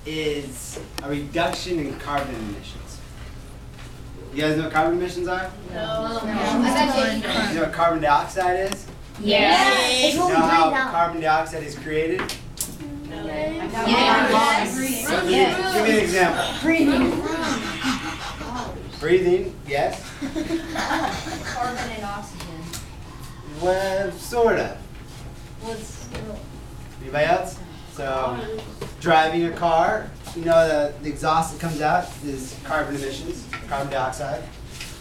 is a reduction in carbon emissions. You guys know what carbon emissions are? No. You know what carbon dioxide is? Yes. You know how carbon dioxide is created? No. Yes. So give me an example. Breathing, yes. Carbon and oxygen. Well, sort of. Anybody else? So, driving a car, you know the exhaust that comes out is carbon emissions, carbon dioxide.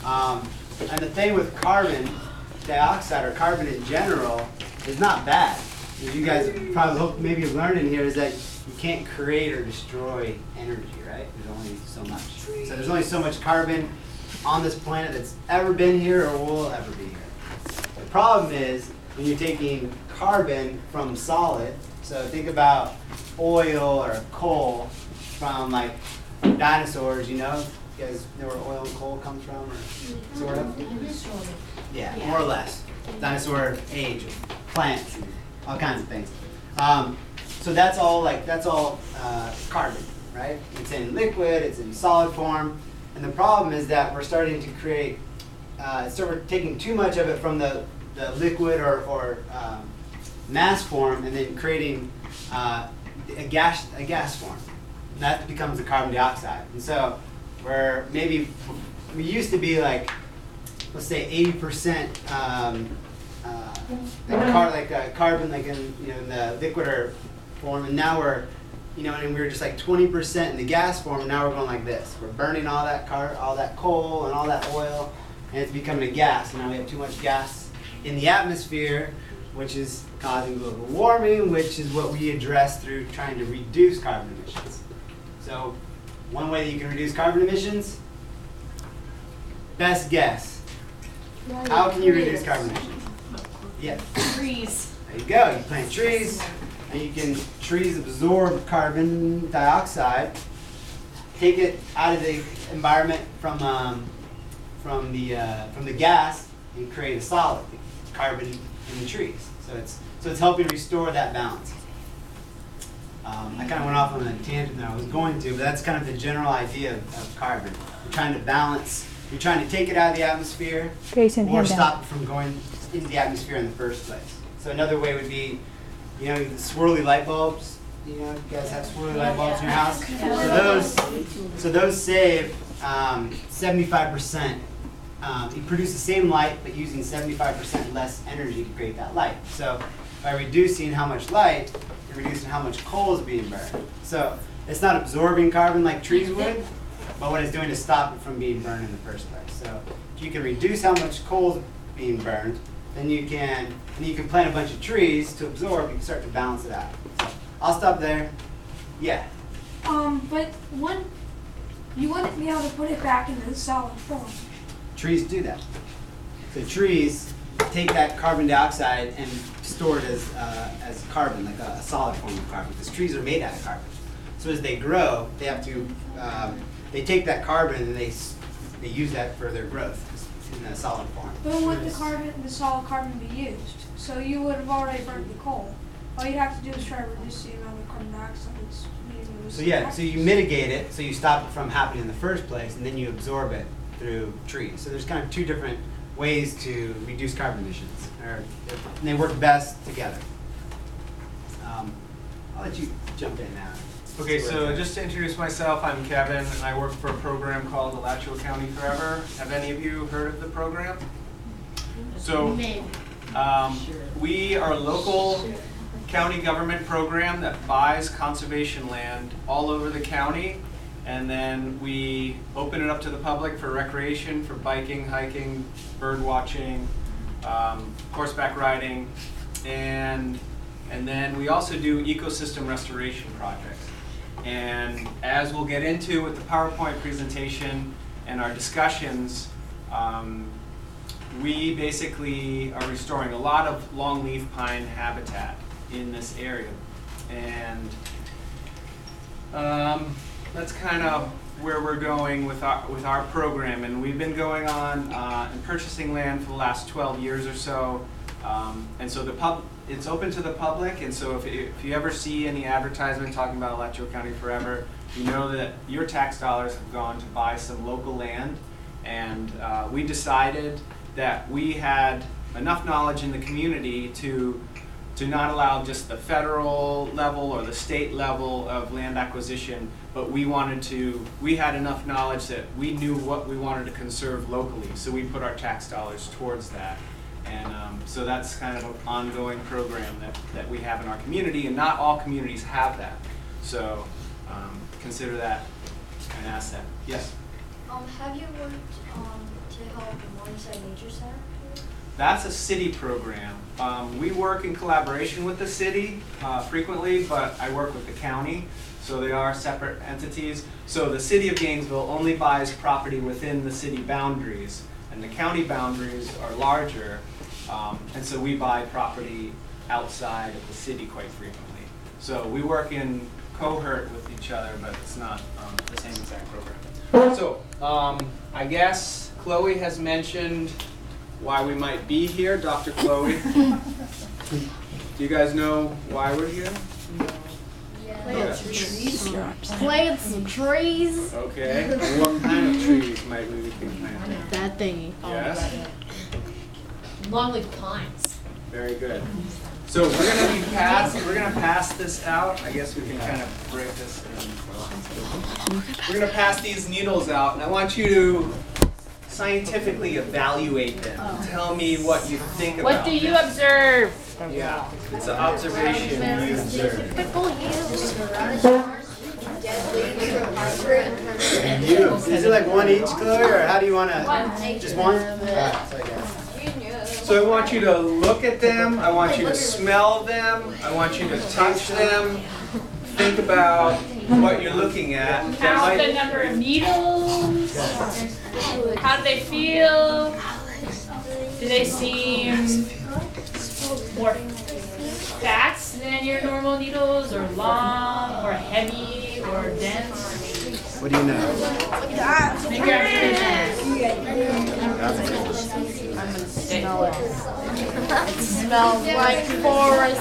And the thing with carbon dioxide or carbon in general is not bad. As you guys probably hope maybe have learned in here is that you can't create or destroy energy, right? There's only so much. So there's only so much carbon on this planet that's ever been here or will ever be here. The problem is when you're taking carbon from solid, so think about oil or coal from like dinosaurs, you know? You guys know where oil and coal comes from, or sort of? Yeah, more or less. Dinosaur age, plants, all kinds of things. So that's all carbon, right? It's in liquid, it's in solid form, and the problem is that we're starting to create, so we're taking too much of it from the liquid or mass form, and then creating a gas form. And that becomes the carbon dioxide. And so where maybe we used to be like, let's say 80% carbon, like in in the liquid form, and now we're and we were just like 20% in the gas form, and now we're going like this. We're burning all that coal and all that oil, and it's becoming a gas. And now we have too much gas in the atmosphere, which is causing global warming, which is what we address through trying to reduce carbon emissions. So one way that you can reduce carbon emissions, best guess. How can you reduce carbon emissions? Yeah. Trees. There you go. You plant trees, and trees absorb carbon dioxide, take it out of the environment from the gas, and create a solid, carbon in the trees. So it's helping restore that balance. I kind of went off on a tangent that I was going to, but that's kind of the general idea of carbon. You're trying to balance. You're trying to take it out of the atmosphere, or stop it from going into the atmosphere in the first place. So another way would be, the swirly light bulbs. You guys have swirly light bulbs in your house. So those save 75%. You produce the same light, but using 75% less energy to create that light. So by reducing how much light, you're reducing how much coal is being burned. So it's not absorbing carbon like trees would, but what it's doing is stop it from being burned in the first place. So if you can reduce how much coal is being burned, then you can plant a bunch of trees to absorb. You can start to balance it out. So I'll stop there. Yeah. But you wouldn't be able to put it back into the solid form. Trees do that. So trees take that carbon dioxide and store it as carbon, like a solid form of carbon, because trees are made out of carbon. So as they grow, they have to they take that carbon and they use that for their growth in a solid form. But would the solid carbon be used? So you would have already burned the coal. All you'd have to do is try to reduce the amount of carbon dioxide that's being used. So you mitigate it, so you stop it from happening in the first place, and then you absorb it through trees. So there's kind of two different ways to reduce carbon emissions, and they work best together. I'll let you jump in now. Okay, so just to introduce myself, I'm Kevin, and I work for a program called Alachua County Forever. Have any of you heard of the program? So we are a local county government program that buys conservation land all over the county, and then we open it up to the public for recreation, for biking, hiking, bird watching, horseback riding, and then we also do ecosystem restoration projects. And as we'll get into with the PowerPoint presentation and our discussions, we basically are restoring a lot of longleaf pine habitat in this area. And that's kind of where we're going with our program. And we've been going on and purchasing land for the last 12 years or so. And so it's open to the public, and so if you ever see any advertisement talking about Alachua County Forever, you know that your tax dollars have gone to buy some local land, and we decided that we had enough knowledge in the community to not allow just the federal level or the state level of land acquisition, but we had enough knowledge that we knew what we wanted to conserve locally, so we put our tax dollars towards that. And so that's kind of an ongoing program that we have in our community, and not all communities have that. So consider that an asset. Yes? Have you worked to help Morningside Nature Center? That's a city program. We work in collaboration with the city frequently, but I work with the county, so they are separate entities. So the city of Gainesville only buys property within the city boundaries, and the county boundaries are larger, and so we buy property outside of the city quite frequently. So we work in cohort with each other, but it's not the same exact program. So I guess Chloe has mentioned why we might be here. Dr. Chloe, do you guys know why we're here? Yeah. Plant some trees. Okay. What kind of trees might we be planting? That thingy. Yes? Longleaf pines. Very good. So we're gonna pass this out. I guess we can kind of break this in. We're gonna pass these needles out, and I want you to scientifically evaluate them. Tell me what you think about them. What do you observe? Yeah, it's an observation you observe. And you, is it like one each, Chloe, or how do you want to? Just one? So I want you to look at them, I want you to smell them, I want you to touch them, think about what you're looking at. Count the number of needles. How do they feel? Do they seem more fat than your normal needles, or long, or heavy, or dense? What do you know? Make your I'm gonna smell it. It smells like forest.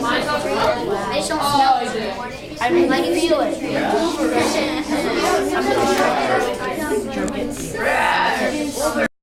I don't smell it. I can feel it.